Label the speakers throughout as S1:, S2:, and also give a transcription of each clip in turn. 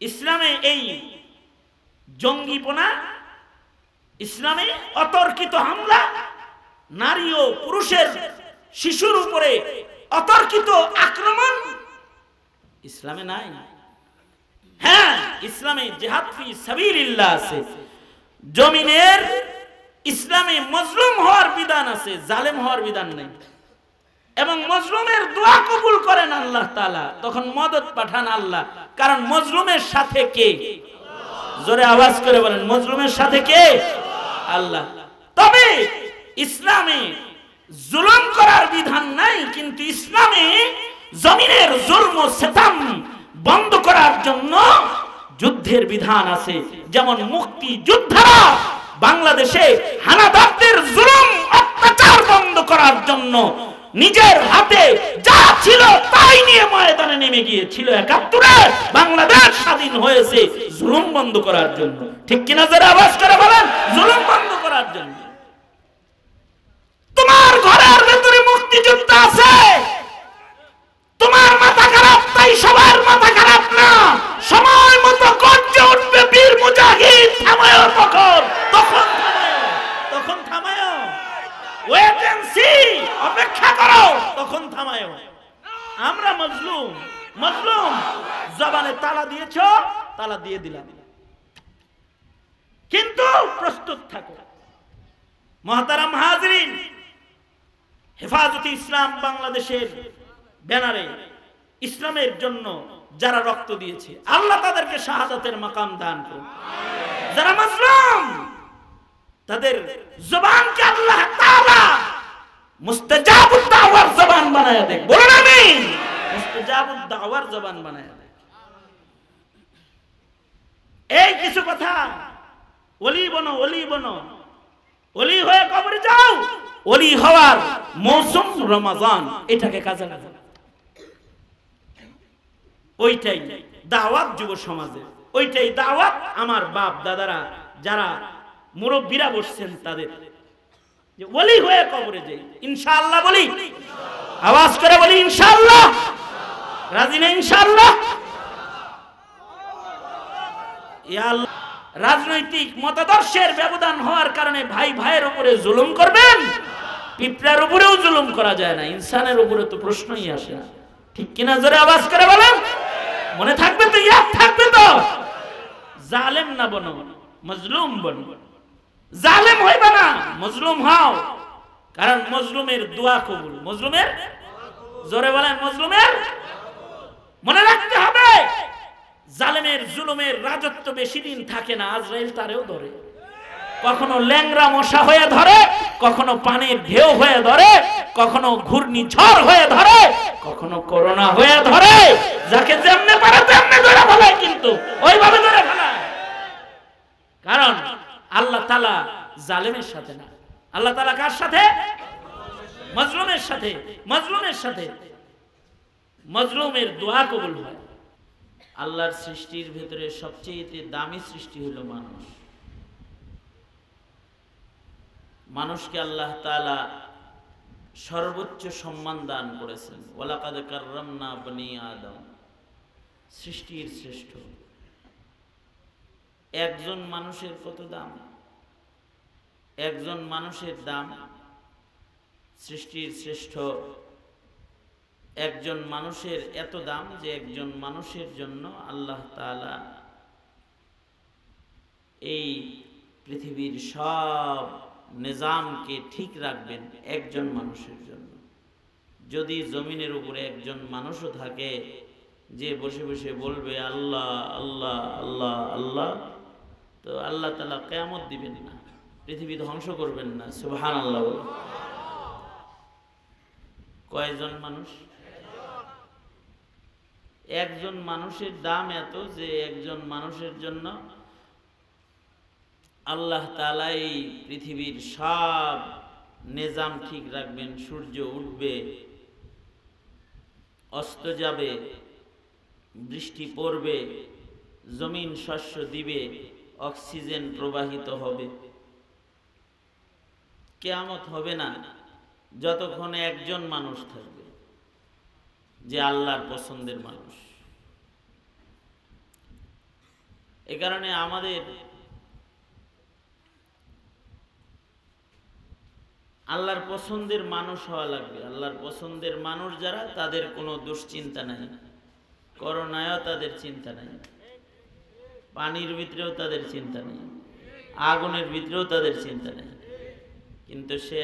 S1: ইসলামে এই জঙ্গিপনা, ইসলামে অতর্কিত হামলা, নারী ও পুরুষের শিশুর উপরে অতর্কিত আক্রমণ ইসলামে নাই। হ্যাঁ, ইসলামে জিহাদ ফি সাবিলিল্লাহ আছে, জমিনের ইসলামে মজলুম হওয়ার বিধান আছে, জালেম হওয়ার বিধান নেই। এবং মজলুমের দোয়া কবুল করেন আল্লাহ তাআলা, তখন মদদ পাঠান আল্লাহ। কারণ মজলুমের সাথে কে? জোরে আওয়াজ করে বলেন, মজলুমের সাথে কে? আল্লাহ। তবে ইসলামে জুলুম করার বিধান নাই, কিন্তু ইসলামে জমিনের জুলম ও সিতম বন্ধ করার জন্য যুদ্ধের বিধান আছে। যেমন মুক্তি যোদ্ধারা বাংলাদেশে হানাদারদের জুলুম অত্যাচার বন্ধ করার জন্য নিজের হাতে যা ছিল তাই নিয়ে ময়দানে নেমে গিয়েছিল। ৭১-এ বাংলাদেশ স্বাধীন হয়েছে জুলুম বন্ধ করার জন্য। ঠিক কিনা যারা আওয়াজ করে বলেন, জুলুম বন্ধ করার জন্য। তোমার ঘরের ভেতরে মুক্তিযোদ্ধা আছে, তোমার মাথা খারাপ তাই সবার মাথা খারাপ না। সময় মতো গর্জে উঠবে বীর মুজাহিদ, থামায় তখন থামায়, ওয়েট এন্ড সি, অপেক্ষা করো, তখন থামায়। আমরা মজলুম জবানে তালা দিয়েছো, তালা দিয়ে দিলাম, কিন্তু প্রস্তুত থাকো। মুহতারাম হাজরিন, হেফাজতে ইসলাম বাংলাদেশের ব্যানারে ইসলামের জন্য যারা রক্ত দিয়েছে, আল্লাহ তাদেরকে শাহাদাতের মাকাম দান করুন। যারা মাজলুম তাদের জবানকে আল্লাহ তাআলা মুস্তাজাবুদ দাওয়ার জবান বানায়া দেন। বলুন আমিন। মুস্তাজাবুদ দাওয়ার জবান বানায়া দেন। এই কিছু কথা, ওলি বনো, ওলি বনো, ওলি হয়ে কবরে যাও। ওলি হওয়ার মৌসুম রমাজান, এটাকে কাজে লাগাও। ওইটাই দাওয়াত যুব সমাজে, ওইটাই দাওয়াত আমার বাপ দাদারা যারা মুরব্বীরা বসছেন তাদের, যে ওলি হয়ে কবরে যাই ইনশাআল্লাহ। বলি, আওয়াজ করে বলি ইনশাআল্লাহ। রাজি না ইনশাআল্লাহ? ইয়া আল্লাহ, রাজনৈতিক মতাদর্শের ব্যবধান হওয়ার কারণে ভাই ভাইয়ের উপরে জুলুম করবেন। পিঁপড়ার উপরেও জুলুম করা যায় না, ইনসানের উপরে তো প্রশ্নই আসে না। ঠিক কিনা জোরে আওয়াজ করে বলেন। মনে থাকবে তো, ইয়াদ থাকবে তো। জালেম না বনো, মজলুম বনো। জালেম হইবা না, মজলুম হও। কারণ মজলুমের দোয়া কবুল। মজলুমের, জোরে বলেন, মজলুমের। মনে রাখতে হবে, জালেমের জুলুমের রাজত্ব বেশি দিন থাকে না। আজরাইল তারেও ধরে, কখনো ল্যাংরা মশা হয়ে ধরে, কখনো পানির ঢেউ হয়ে ধরে, কখনো ঘূর্ণিঝড় হয়ে ধরে, কখনো করোনা হয়ে ধরে। যাকে যেমনে পারে তেমনে ধরে ফেলায়, কিন্তু ওইভাবে ধরে ফেলায়। কারণ আল্লাহ তাআলা জালেমের সাথে না, আল্লাহ তাআলা কার সাথে? মজলুমের সাথে। মজলুমের সাথে মজলুমের দোয়া কবুল হয়। আল্লাহর সৃষ্টির ভেতরে সবচেয়ে দামি সৃষ্টি হলো মানুষ। মানুষকে আল্লাহ তাআলা সর্বোচ্চ সম্মান দান করেছেন। ওয়ালাকাদ কাররামনা বনি আদম, সৃষ্টির শ্রেষ্ঠ। একজন মানুষের কত দাম? একজন মানুষের দাম সৃষ্টির শ্রেষ্ঠ। একজন মানুষের এত দাম যে একজন মানুষের জন্য আল্লাহ তাআলা এই পৃথিবীর সব নিজামকে ঠিক রাখবেন একজন মানুষের জন্য। যদি জমিনের উপরে একজন মানুষও থাকে যে বসে বসে বলবে আল্লাহ আল্লাহ আল্লাহ আল্লাহ, তো আল্লাহ তাআলা কিয়ামত দিবেন না, পৃথিবী ধ্বংস করবেন না। সুবহানাল্লাহ। কয়জন মানুষ? একজন মানুষের দাম এত যে একজন মানুষের জন্য আল্লাহ তাআলা এই পৃথিবীর সব নিজাম ঠিক রাখবেন। সূর্য উঠবে, অস্ত যাবে, বৃষ্টি পড়বে, জমিন শস্য দিবে, অক্সিজেন প্রবাহিত হবে। কিয়ামত হবে না যতক্ষণ একজন মানুষ থাকবে যে আল্লাহর পছন্দের মানুষ। এই কারণে আমাদের আল্লাহর পছন্দের মানুষ হওয়া লাগবে। আল্লাহর পছন্দের মানুষ যারা, তাদের কোনো দুশ্চিন্তা নাই, করোনায়ও তাদের চিন্তা নাই, পানির ভিতরেও তাদের চিন্তা নেই, আগুনের ভিতরেও তাদের চিন্তা নেই। কিন্তু সে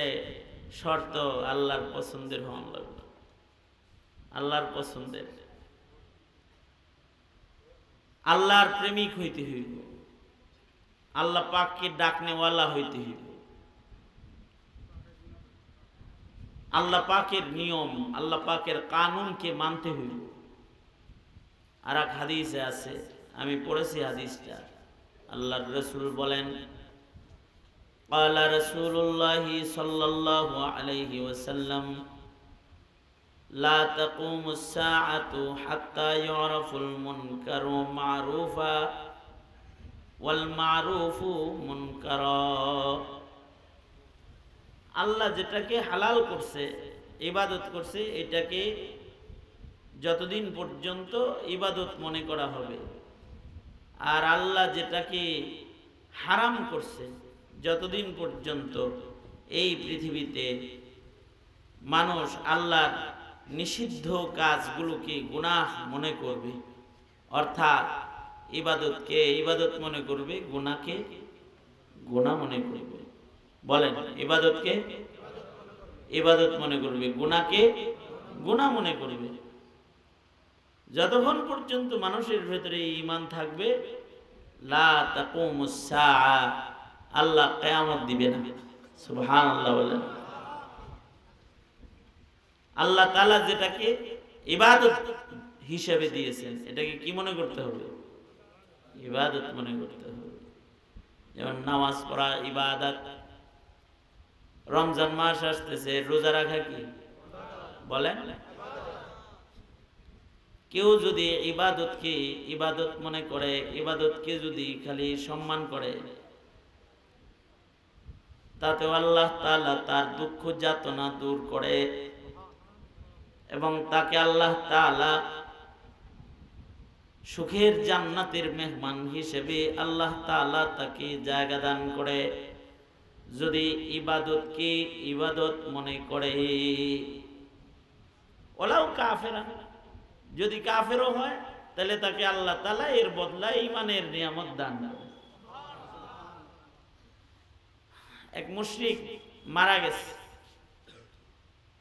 S1: শর্ত আল্লাহর পছন্দের হওয়া লাগবে, আল্লাহর পছন্দের, আল্লাহর প্রেমিক হইতে হইব, আল্লাহ পাককে ডাকনেওয়ালা হইতে হইব, আল্লাহ পাকের নিয়ম, আল্লাহ পাকের কানুনকে মানতে হইব। আর এক হাদিসে আছে, আমি পড়েছি হাদিসটা, আল্লাহর রাসূল বলেন, قال رسول الله صلى الله عليه وسلم لا تقوم الساعة حتى يعرف المنكر معروفا والمعروف منكرا। আল্লাহ যেটাকে হালাল করছে, ইবাদত করছে, এটাকে যতদিন পর্যন্ত ইবাদত মনে করা হবে, আর আল্লাহ যেটাকে হারাম করছে যতদিন পর্যন্ত এই পৃথিবীতে মানুষ আল্লাহর নিষিদ্ধ কাজগুলোকে গুনাহ মনে করবে, অর্থাৎ ইবাদতকে ইবাদত মনে করবে, গুনাহকে গুনাহ মনে করবে। বলেন, ইবাদতকে ইবাদত মনে করবে, গুনাহকে গুনাহ মনে করবে। যতক্ষণ পর্যন্ত মানুষের ভেতরে ঈমান থাকবে, লা তাকুমুস সাআ, আল্লাহ কিয়ামত দিবে না। সুবহানাল্লাহ বলেন। আল্লাহ তাআলা যেটাকে ইবাদত হিসেবে দিয়েছেন, এটাকে কি মনে করতে হবে? ইবাদত মনে করতে হবে। যেমন নামাজ পড়া ইবাদত, রমজান মাস আসতেছে, রোজা রাখা কি বলেন? কেউ যদি ইবাদতকে ইবাদত মনে করে, ইবাদতকে যদি খালি সম্মান করে, তাতে আল্লাহ তাআলা তার দুঃখ যাতনা দূর করে এবং তাকে আল্লাহ তাআলা সুখের জান্নাতের মেহমান হিসেবে আল্লাহ তাআলা তাকে জায়গা দান করে। যদি ইবাদতকে ইবাদত মনে করে, ওলাও কাফেরা, যদি কাফেরও হয়, তাহলে তাকে আল্লাহ তাআলা এর বদলায় ঈমানের নিয়ামত দান করে। এক মুশরিক মারা গেছে,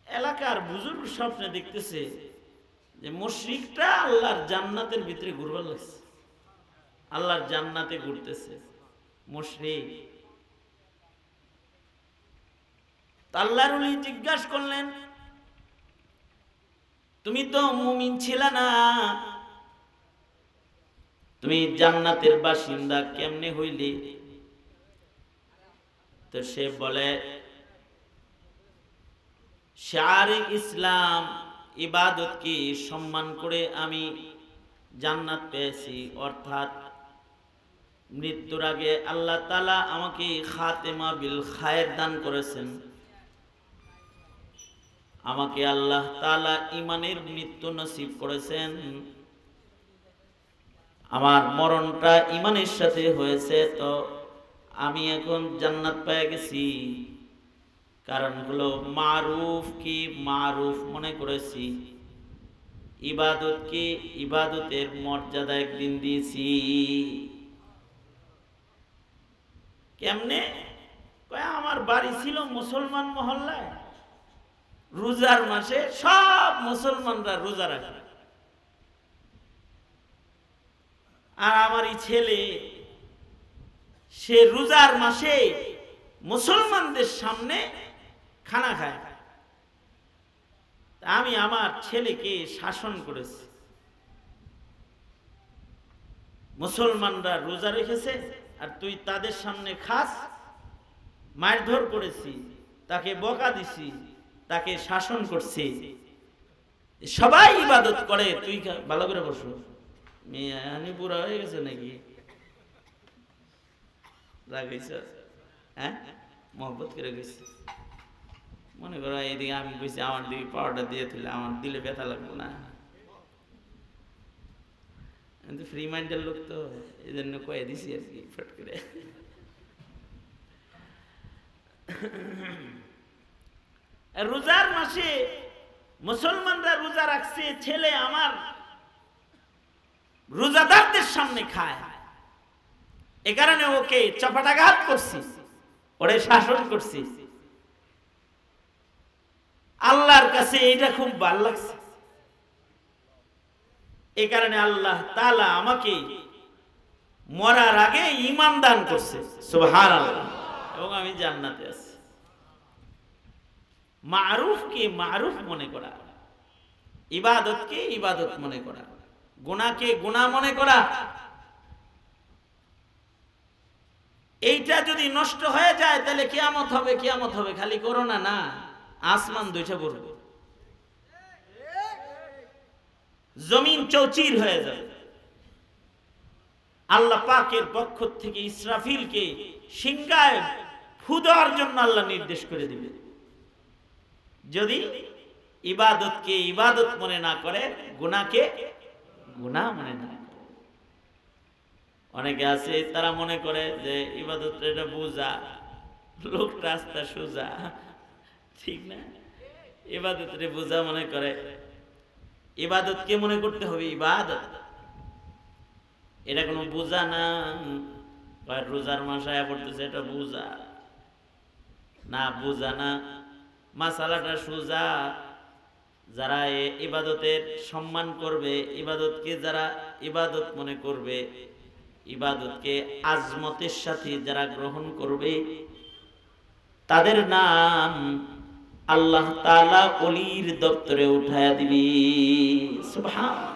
S1: এলাকার বুজুর্গ স্বপ্নে দেখতেছে যে মুশরিকটা আল্লাহর জান্নাতের ভিতরে ঘুরবার লাগছে, আল্লাহর জান্নাতে ঘুরতেছে মুশরিক। আল্লাহর ওলি জিজ্ঞাসা করলেন, তুমি তো মুমিন ছিল না, তুমি জান্নাতের বাসিন্দা কেমনে হইলে? তো সে বলে, শারিক ইসলাম ইবাদতকে সম্মান করে আমি জান্নাত পেয়েছি, অর্থাৎ মৃত্যুর আগে আল্লাহ তাআলা আমাকে খাতেমা বিল খায়ের দান করেছেন, আমাকে আল্লাহ তাআলা ঈমানের মৃত্যু নসিব করেছেন, আমার মরণটা ঈমানের সাথে হয়েছে, তো আমি এখন জান্নাত পেয়ে গেছি। কারণ হলো মারুফ কি মারুফ মনে করেছি, ইবাদতকে ইবাদতের মর্যাদা একদিন দিয়েছি। কেমনে? আমার বাড়ি ছিল মুসলমান মহল্লায়, রোজার মাসে সব মুসলমানরা রোজা রাখে, আর আমার এই ছেলে সে রোজার মাসে মুসলমানদের সামনে খানা খায়। আমি আমার ছেলেকে শাসন করেছি, মুসলমানরা রোজা রেখেছে আর তুই তাদের সামনে খাস, মারধর করেছি, তাকে বকা দিছি, তাকে শাসন করছি, সবাই ইবাদত করে, তুই ভালো করে বসো। মেয়ে পুরা হয়ে গেছে নাকি? রাগাইছ? হ্যাঁ, মহব্বত করে গেছি। মনে করো এইদিকে আমি কইছি আমার দিকে পাওয়াটা দিয়ে দিলে আমার দিলে ব্যথা লাগবে না? কিন্তু ফ্রি মাইন্ডের লোক তো এই জন্য কয়ে দিছি আর কি ফট করে। রোজার মাসে মুসলমানরা রোজা রাখছে, ছেলে আমার রোজাদারদের সামনে খায়, এ কারণে ওকে চপাটাঘাত করছি, ওরে শাসন করছি। আল্লাহর কাছে এটা খুব ভালো লাগছে, এই কারণে আল্লাহ তাআলা আমাকে মরার আগে ঈমান দান করছে, সুবহানাল্লাহ, এবং আমি জান্নাতে আছি। মারুফকে মারুফ মনে করা, ইবাদতকে ইবাদত মনে করা, গুনাহকে গুনাহ মনে করা, এইটা যদি নষ্ট হয়ে যায় তাহলে কিয়ামত হবে, কিয়ামত হবে। খালি করোনা না, আসমান দুইটা পড়বে, জমিন চৌচির হয়ে যাবে। আল্লাহ পাকের পক্ষ থেকে ইসরাফিলকে সিংহায় ফু দেওয়ার জন্য আল্লাহ নির্দেশ করে দিবে, যদি ইবাদতকে ইবাদত মনে না করে, গুনাহকে গুনাহ মনে না করে। অনেকে আছে তারা মনে করে যে ইবাদত এটা বোঝা, লোক রাস্তা সোজা, ঠিক না? ইবাদত রে বোঝা মনে করে। ইবাদতকে মনে করতে হবে ইবাদত, এটা কোনো বোঝা না। রোজার মাসায় পড়তেছে, এটা বোঝা না, বোঝা না, মাসালাটা সোজা। যারা ইবাদতের সম্মান করবে, ইবাদতকে যারা ইবাদত মনে করবে, ইবাদতকে আজমতের সাথে যারা গ্রহণ করবে, তাদের নাম আল্লাহ তাআলা ওলির দপ্তরে উঠায়া দিবি, সুবহানাল্লাহ।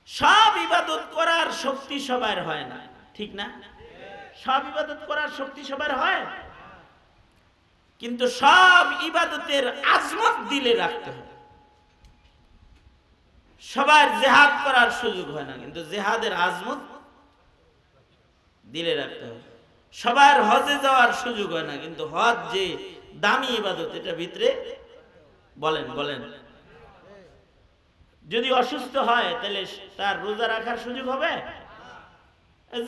S1: সব ইবাদত করার শক্তি সবার হয় না, ঠিক না? সব ইবাদত করার শক্তি সবার হয়, কিন্তু সব ইবাদতের আজমত দিলে রাখতে হবে। সবার জিহাদ করার সুযোগ হয় না, কিন্তু জিহাদের আজমত দিলে রাখতে হবে। সবার হজে যাওয়ার সুযোগ হয় না, কিন্তু হজ যে দামি ইবাদত, এটা ভিতরে বলেন বলেন। যদি অসুস্থ হয় তাহলে তার রোজা রাখার সুযোগ হবে?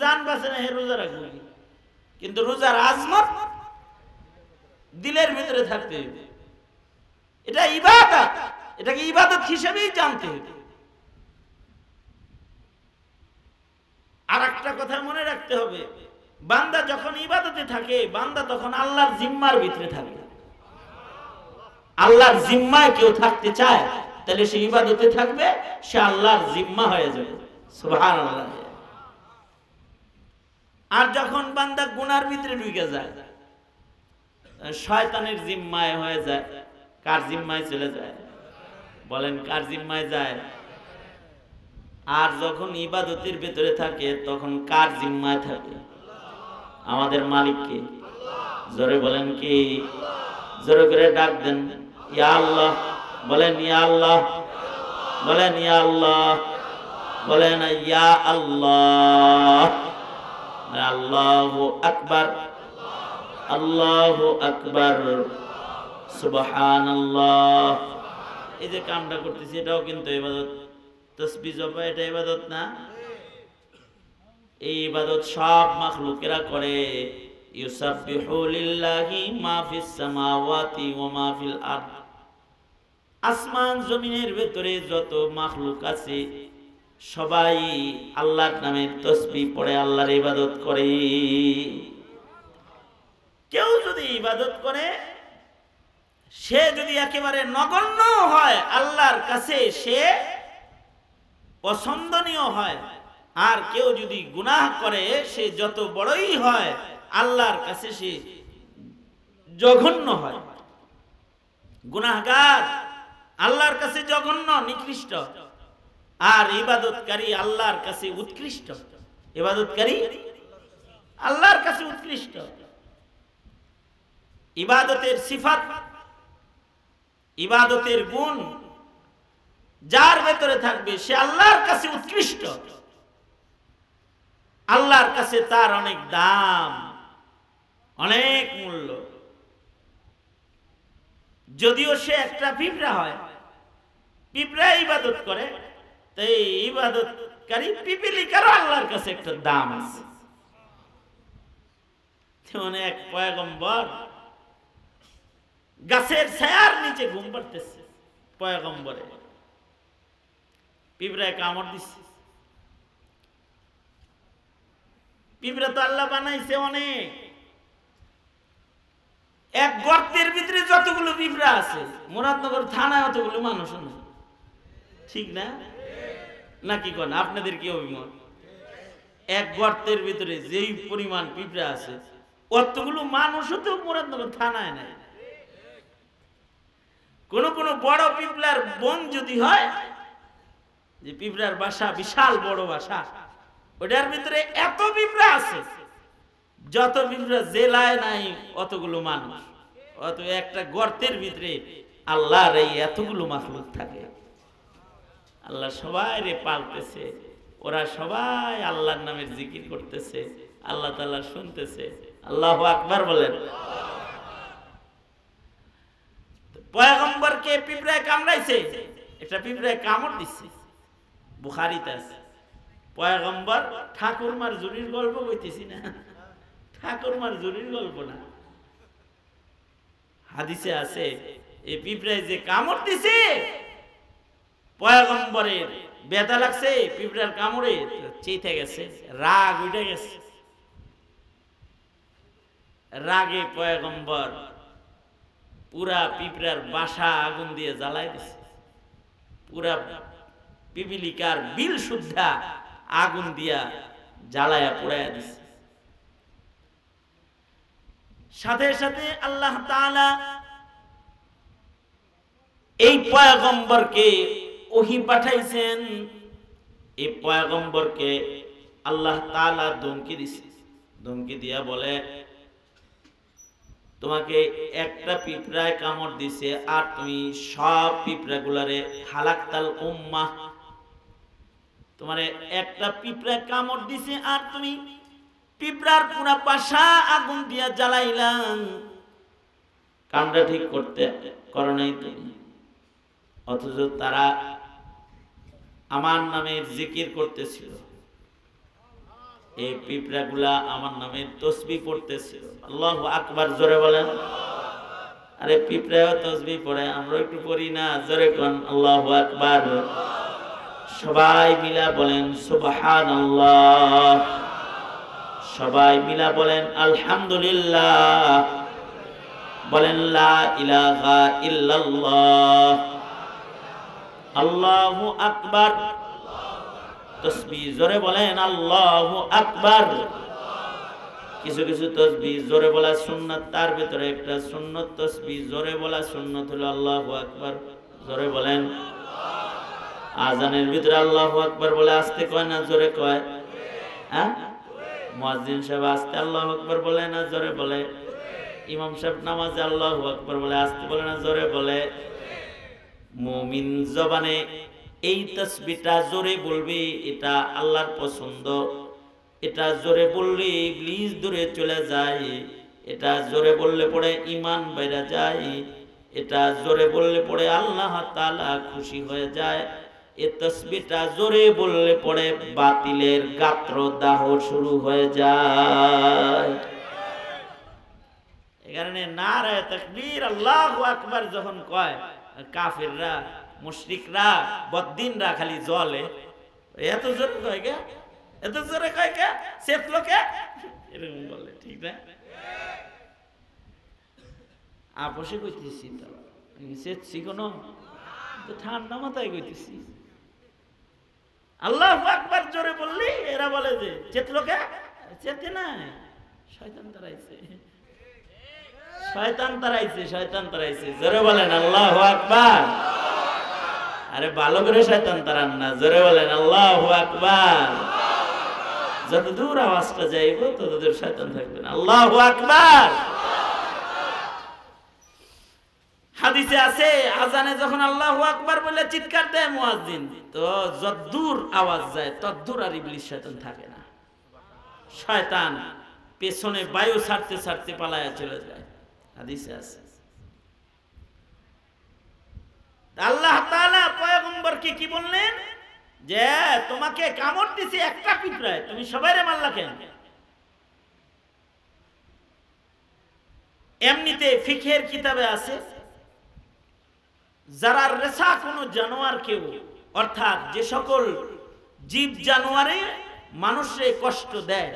S1: জান বাঁচে না, হে রোজা রাখবে, কিন্তু রোজার আজমত দিলের ভিতরে থাকতে হবে। এটা ইবাদত, এটাকে ইবাদত হিসেবেই জানতে হবে। আর একটা কথা মনে রাখতে হবে, বান্দা যখন ইবাদতে থাকে, বান্দা তখন আল্লাহর জিম্মার ভিতরে থাকে। আল্লাহর জিম্মায় কেউ থাকতে চায় তাহলে সে ইবাদতে থাকবে, সে আল্লাহর জিম্মা হয়ে যাবে, সুবহানাল্লাহ। আর যখন বান্দা গুনার ভিতরে ঢুকে যায়, শয়তানের জিম্মায় হয়ে যায়, কার জিম্মায় চলে যায়? বলেন, কার জিম্মায় যায়? আর যখন ইবাদতের ভিতরে থাকে তখন কার জিম্মায় থাকে? আমাদের মালিককে। জোরে বলেন কি? জোরে করে ডাক দেন, ইয়া আল্লাহ। বলেন ইয়া আল্লাহ, বলেন ইয়া আল্লাহ, বলেন ইয়া আল্লাহ। আল্লাহু আকবার, আল্লাহু আকবার, সুবহানাল্লাহ। এই যে কামটা করতেছি এটাও কিন্তু ইবাদত। তাসবিহ জপা এটা ইবাদত না? এই ইবাদত সব মাখলুকেরা করে। ইউসাব্বিহু লিল্লাহি মা ফিস সামাওয়াতি ওয়া মা ফিল আরদ। আসমান জমিনের ভেতরে যত মাখলুক আছে সবাই আল্লাহর নামে তাসবিহ পড়ে, আল্লাহর ইবাদত করে। কেউ যদি ইবাদত করে, সে যদি একেবারে নগণ্য হয়, আল্লাহর কাছে সে পছন্দনীয় হয়। আর কেউ যদি গুনাহ করে, সে যত বড়ই হয় আল্লাহর কাছে সে জঘন্য হয়। গুনাহগার আল্লাহর কাছে জঘন্য, নিকৃষ্ট। আর ইবাদতকারী আল্লাহর কাছে উৎকৃষ্ট। ইবাদতকারী আল্লাহর কাছে উৎকৃষ্ট। ইবাদতের সিফাত, ইবাদতের গুণ যার ভেতরে থাকবে সে আল্লাহর কাছে উৎকৃষ্ট। আল্লাহর কাছে তার অনেক দাম, অনেক মূল্য। যদিও সে একটা পিঁপড়া হয়, পিঁপড়া ইবাদত করে, তাই ইবাদতকারী পিপিলিকারও আল্লাহর কাছে একটা দাম আছে। যেমন এক পয়গম্বর গাছের ছায়ার নিচে ঘুম পাড়তেছে, পয়গম্বরে পিঁপড়ায় কামড় দিচ্ছে। পিঁপড়া তো আল্লাহ বানাইছে অনেক, এক গর্তের ভিতরে যতগুলো পিঁপড়া আছে মুরাদনগর থানায় অতগুলো মানুষ না, ঠিক না? নাকি কোন আপনাদের কি অভিমত? এক গর্তের ভিতরে যেই পরিমাণ পিঁপড়া আছে অতগুলো মানুষও তো মুরাদনগর থানায় নাই। কোন কোন বড় পিঁপড়ার বন যদি হয়, যে পিঁপড়ার বাসা বিশাল বড় বাসা, ওটার ভিতরে এত পিঁপড়া আছে যত পিঁপড়া জেলায় নাই অতগুলো মানুষ। অত একটা গর্তের ভিতরে আল্লাহর এই এতগুলো মাখলুক থাকে। আল্লাহ সবাই রে পালতেছে, ওরা সবাই আল্লাহর নামের জিকির করতেছে, আল্লাহ তাআলা শুনতেছে। আল্লাহু আকবার বলেন। পয়গম্বরকে পিঁপড়ায় কামড়াইছে, একটা পিঁপড়ায় কামড় দিচ্ছে, বুখারীতে আছে। পয়গম্বর ঠাকুরমার জুরির গল্প কইতেছি না, ঠাকুরমার জুরির গল্প না, হাদিসে আছে এই পিঁপড়ায় যে কামড় দিছে, পয়গম্বরের ব্যথা লাগছে পিঁপড়ার কামড়ে, চেতে গেছে, রাগ উঠে গেছে। রাগে পয়গম্বর পুরা পিঁপড়ার বাসা আগুন দিয়ে জ্বালাই দিছে, পুরা পিপিলিকার বিল শুদ্ধা আগুন দিয়া জ্বালায়া পুড়াইয়া দিছে। সাথে সাথে আল্লাহ তাআলা এই পয়গম্বরকে ওহী পাঠাইছেন। এই পয়গম্বরকে আল্লাহ তাআলা ধমকি দিছে, ধমকি দিয়া বলে তোমাকে একটা পিঁপড়ায় কামড় দিছে আর তুমি সব পিঁপড়াগুলারে হালাকতাল উম্মাহ, তোমারে একটা পিঁপড়ায় কামড় দিছে আর তুমি পিঁপড়ার পুরা বাসা আগুন দিয়া জ্বালাইলাম। কামটা ঠিক করতে করো নাই তুমি, অথচ তারা আমার নামের জিকির করতেছিল, এই পিঁপড়াগুলা আমার নামের তাসবিহ পড়তেছিল। আল্লাহু আকবার জোরে বলেন। আরে পিঁপড়াও তাসবিহ পড়ে, আমরা একটু পড়ি না? জোরে কোন আল্লাহু আকবার। সবাই মিলা বলেন সুবহানাল্লাহ, সবাই মিলা বলেন আলহামদুলিল্লাহ, বলেন লা ইলাহা ইল্লাল্লাহ, আল্লাহু আকবার। তাসবিহ জোরে বলেন আল্লাহু আকবার। কিছু কিছু তাসবিহ জোরে বলা সুন্নাত, তার ভিতরে একটা সুন্নত তাসবিহ জোরে বলা সুন্নত হলো আল্লাহু আকবার। জোরে বলেন। আজানের ভিতরে আল্লাহু আকবার বলে আস্তে কয় না জোরে কয়? হ্যাঁ, মুয়াজ্জিন সাহেব আস্তে আল্লাহু আকবার বলে না জোরে বলে? ইমাম সাহেব নামাজে আল্লাহু আকবার বলে আস্তে বলে না জোরে বলে? মুমিন জবানে এই তাসবিহটা জোরে বলবে, এটা আল্লাহর পছন্দ। এটা জোরে বললে ইবলিস দূরে চলে যায়, এটা জোরে বললে পরে ঈমান বেড়ে যায়, এটা জোরে বললে পরে আল্লাহ তাআলা খুশি হয়ে যায়। এই তাসবিহটা জোরে বললে পরে বাতিলের গাত্র দাহ শুরু হয়ে যায়। এই কারণে নারায়ে তাকবীর আল্লাহু আকবার যখন কয়, কাফিররা মুশরিকরা বদ্দিনরা খালি জ্বলে, এত জোরে কয় কে, এত জোরে কয় কে, চেতলো কে, এরকম বলে, ঠিক না? আপোষে কইতেছি তো, চেতছি কোনো ঠান্ডা মাথায় কইতেছি। আল্লাহু আকবার জোরে বললি এরা বলে যে চেতলো কে, চেতে নাই, শয়তান তারাইছে, শয়তান তারাইছে, শয়তান তারাইছে। জোরে বলেন আল্লাহু আকবার। আরে ভালো করে শয়তান তারান না, জোরে বলেন আল্লাহু আকবার। যত দূর আওয়াজটা যাইব তত দূর শয়তান থাকবে না। আল্লাহু আকবার। হাদিসে আছে আজানে যখন আল্লাহু আকবার বলে চিৎকার দেয় মুয়াজ্জিন, তো যতদূর আওয়াজ যায় ততদূর আর ইবলিস শয়তান থাকে না। শয়তান পেছনে বায়ু ছাড়তে ছাড়তে পালায়া চলে যায়, হাদিসে আছে। আল্লাহ তাআলা পয়গম্বরকে কি বললেন? যে তোমাকে কামড় দিছে একটা পিঁপড়ায়, তুমি সবাইরে মারলা কেন? এমনিতে ফিকহের কিতাবে আছে, যারা রেসা কোনো জানোয়ার কেউ, অর্থাৎ যে সকল জীব জানোয়ারে মানুষে কষ্ট দেয়,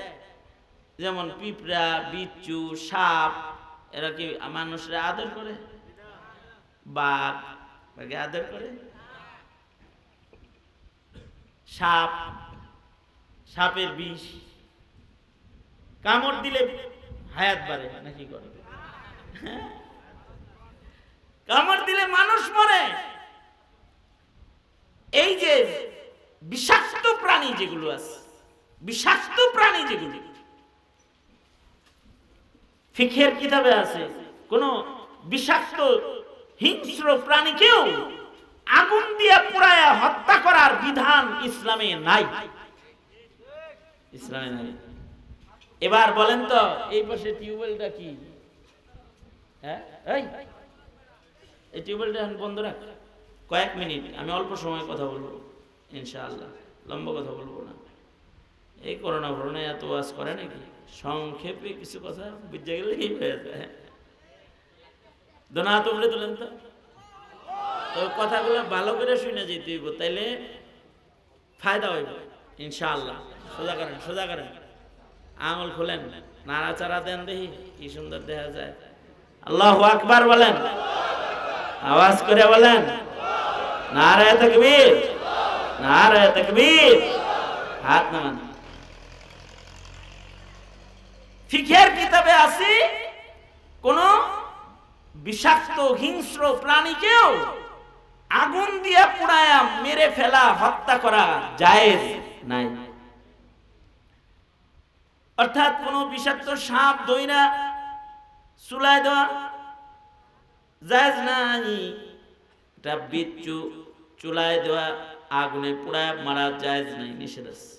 S1: যেমন পিঁপড়া, বিচ্ছু, সাপ, এরা কি মানুষরা আদর করে? বাঘ বাঘে আদর করে? সাপ, সাপের বিষ কামড় দিলে হায়াত বাড়ে নাকি করে? কামড় দিলে মানুষ মরে। এই যে বিষাক্ত প্রাণী যেগুলো আছে, বিষাক্ত প্রাণী যেগুলো ফিকহের কিতাবে আছে, কোন বিষাক্ত হিংস্র প্রাণীকেও আগুন দিয়ে পুড়ায়া হত্যা করার বিধান ইসলামে নাই, ইসলামে নাই। এবার বলেন তো এই পাশে টিউবওয়েলটা কি? হ্যাঁ, এই টিউবওয়েলটা এখন বন্ধ রাখ, কয়েক মিনিট, আমি অল্প সময় কথা বলবো ইনশাআল্লাহ, লম্বা কথা বলবো না। এই করোনা ভরণে এত ওয়াজ করে নাকি? সংক্ষেপে কিছু কথা বুঝে গেলেই হয়ে যায়। দোনা হাত উপরে তোলেন তো, কথাগুলো ভালো করে শুনে যেতে হইব, তাইলে ফায়দা হইব ইনশাআল্লাহ। সোজা করেন, সোজা করেন, আঙুল খোলেন, নাড়াচাড়া দেন, দেখি কি সুন্দর দেখা যায়। আল্লাহু আকবার বলেন, আওয়াজ করে বলেন, নারায়ে তাকবীর, নারায়ে তাকবীর। হাত নামান। ফিকহের কিতাবে আছে, কোন বিষাক্ত হিংস্র প্রাণীকেও আগুন দিয়ে পুড়ায়া মেরে ফেলা, হত্যা করা জায়েজ নাই। অর্থাৎ কোন বিষাক্ত সাপ দইরা চুলায় দেওয়া জায়েজ নাই, এটা বিচ্ছু চুলায় দেওয়া, আগুনে পুড়ায় মারা জায়েজ নাই, নিষেধ আছে।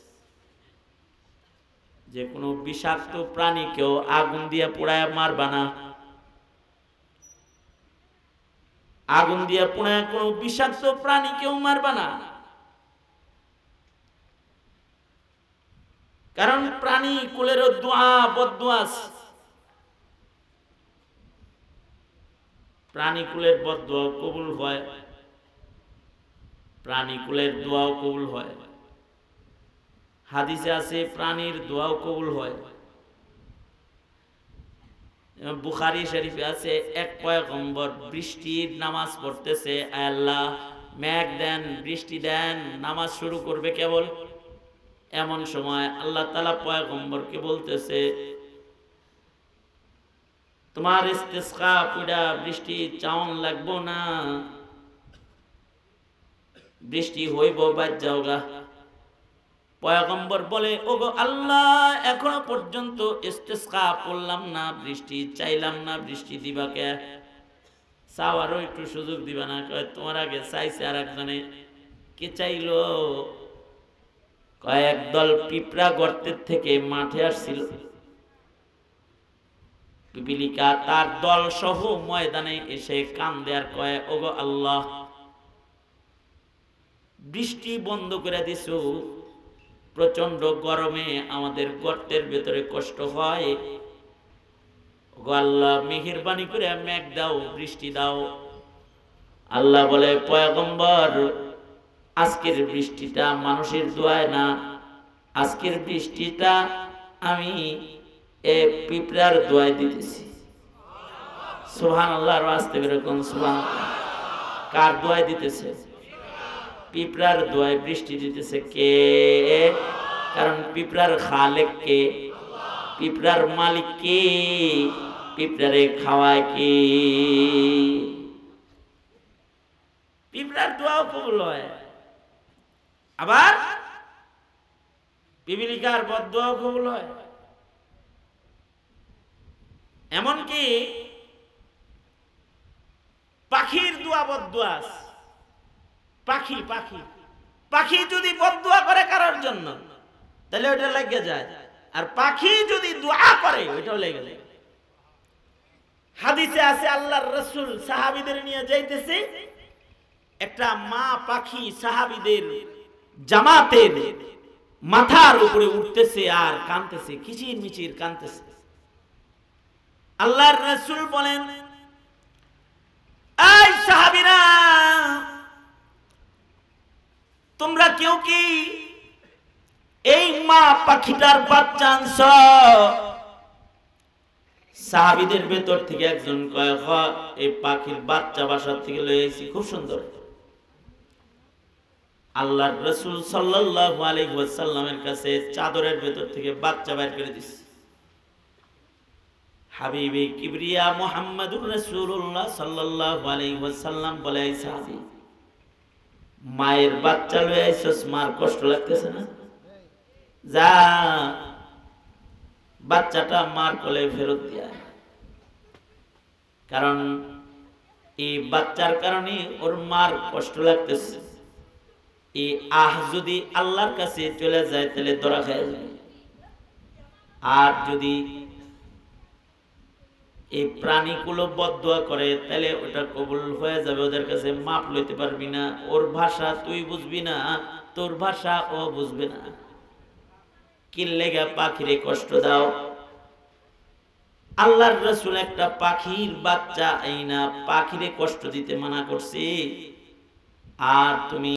S1: যে কোনো বিষাক্ত প্রাণীকেও আগুন দিয়ে পোড়ায় মারবা না, আগুন দিয়ে পোড়ায় কোনো বিষাক্ত প্রাণীকেও মারবা না। কারণ প্রাণী কুলেরও দোয়া বদদোয়া আছে, প্রাণী কুলের বদদোয়া কবুল হয়, প্রাণী কুলের দোয়াও কবুল হয়। হাদিসে আছে প্রাণীর দোয়াও কবুল হয়। বুখারী শরীফে আছে, এক পয়গম্বর বৃষ্টির নামাজ পড়তেছে, আয় আল্লাহ মেঘ দেন, বৃষ্টি দেন, নামাজ শুরু করবে কেবল, এমন সময় আল্লাহ তাআলা পয়গম্বরকে বলতেছে, তোমার ইস্তিসকা পুরা বৃষ্টি চাওন লাগবো না, বৃষ্টি হইব, বাদ যাওগা। পয়গম্বর বলে, ওগো আল্লাহ এখনো পর্যন্ত ইস্তিসকা পড়লাম না, বৃষ্টি চাইলাম না, বৃষ্টি দিবা কে? চাওয়ারও একটু সুযোগ দিবা না? কয় তোমার আগে চাইছে আর একজনে। কে চাইলো? কয়েক দল পিঁপড়া গর্তের থেকে মাঠে আসছিল, পিপিলিকা তার দল সহ ময়দানে এসে কান্দে আর কয়, ওগো আল্লাহ বৃষ্টি বন্ধ করে দিছো, প্রচন্ড গরমে আমাদের গর্তের ভেতরে কষ্ট হয়, ওগো আল্লাহ মেহেরবানি করে মেঘ দাও, বৃষ্টি দাও। আল্লাহ বলে, পয়গম্বর আজকের বৃষ্টিটা মানুষের দোয়ায় না, আজকের বৃষ্টিটা আমি এ পিঁপড়ার দোয়ায় দিতেছি। সুবহানাল্লাহ, আস্তে করে কোন সুবহানাল্লাহ। কার দোয়ায় দিতেছে? পিঁপড়ার দোয়ায় বৃষ্টি দিতেছে কে? কারণ পিঁপড়ার খালেক কে? পিঁপড়ার মালিক কে? পিঁপড়ারে খাওয়ায় কে? পিঁপড়ার দোয়াও কবুল হয়, আবার পিপিলিকার বদদোয়াও কবুল হয়। এমনকি পাখির দোয়া বদদোয়া, পাখি পাখি পাখি যদি বদদোয়া করে কারোর জন্য, তাহলে ওটা লেগে যায়, আর পাখি যদি দোয়া করে ওইটাও লেগে যায়। হাদিসে আছে, আল্লাহর রাসূল সাহাবীদের নিয়ে যাইতেছে, একটা মা পাখি সাহাবীদের জামাতের মাথার উপরে উঠতেছে আর কাঁদতেছে, কিচির মিচির কাঁদতেছে। আল্লাহর রাসূল বলেন, এই সাহাবীরা, তোমরা কেউ কি এই মা পাখিটার বাচ্চা আনছ? সাহাবীদের ভেতর থেকে একজন কয়, এই পাখির বাচ্চা বাসার থেকে লয়ে এসেছি, খুব সুন্দর। আল্লাহর রাসূল সাল্লাল্লাহু আলাইহি ওয়াসাল্লামের কাছে চাদরের ভেতর থেকে বাচ্চা বের করে দিছে। হাবিবে কিবরিয়া মুহাম্মাদুর রাসূলুল্লাহ সাল্লাল্লাহু আলাইহি ওয়াসাল্লাম বলে, এই সাহাবী, মায়ের বাচ্চা লয়ে আইছস, মার কষ্ট লাগতেছে না? যা বাচ্চাটা মার কোলে ফেরত দিয়া, কারণ এই বাচ্চার কারণে ওর মার কষ্ট লাগতেছে। এই যদি আল্লাহর কাছে চলে যায় তাহলে ধরা খেয়ে যায়, আর যদি এই প্রাণীগুলো বদদুয়া করে তাহলে ওটা কবুল হয়ে যাবে, ওদের কাছে মাপ লইতে পারবি না। ওর ভাষা তুই বুঝবি না, তোর ভাষা ও বুঝবে না। কি লেগা পাখিরে কষ্ট দাও? আল্লাহর রাসূল একটা পাখির বাচ্চা এই না পাখিরে কষ্ট দিতে মানা করছে, আর তুমি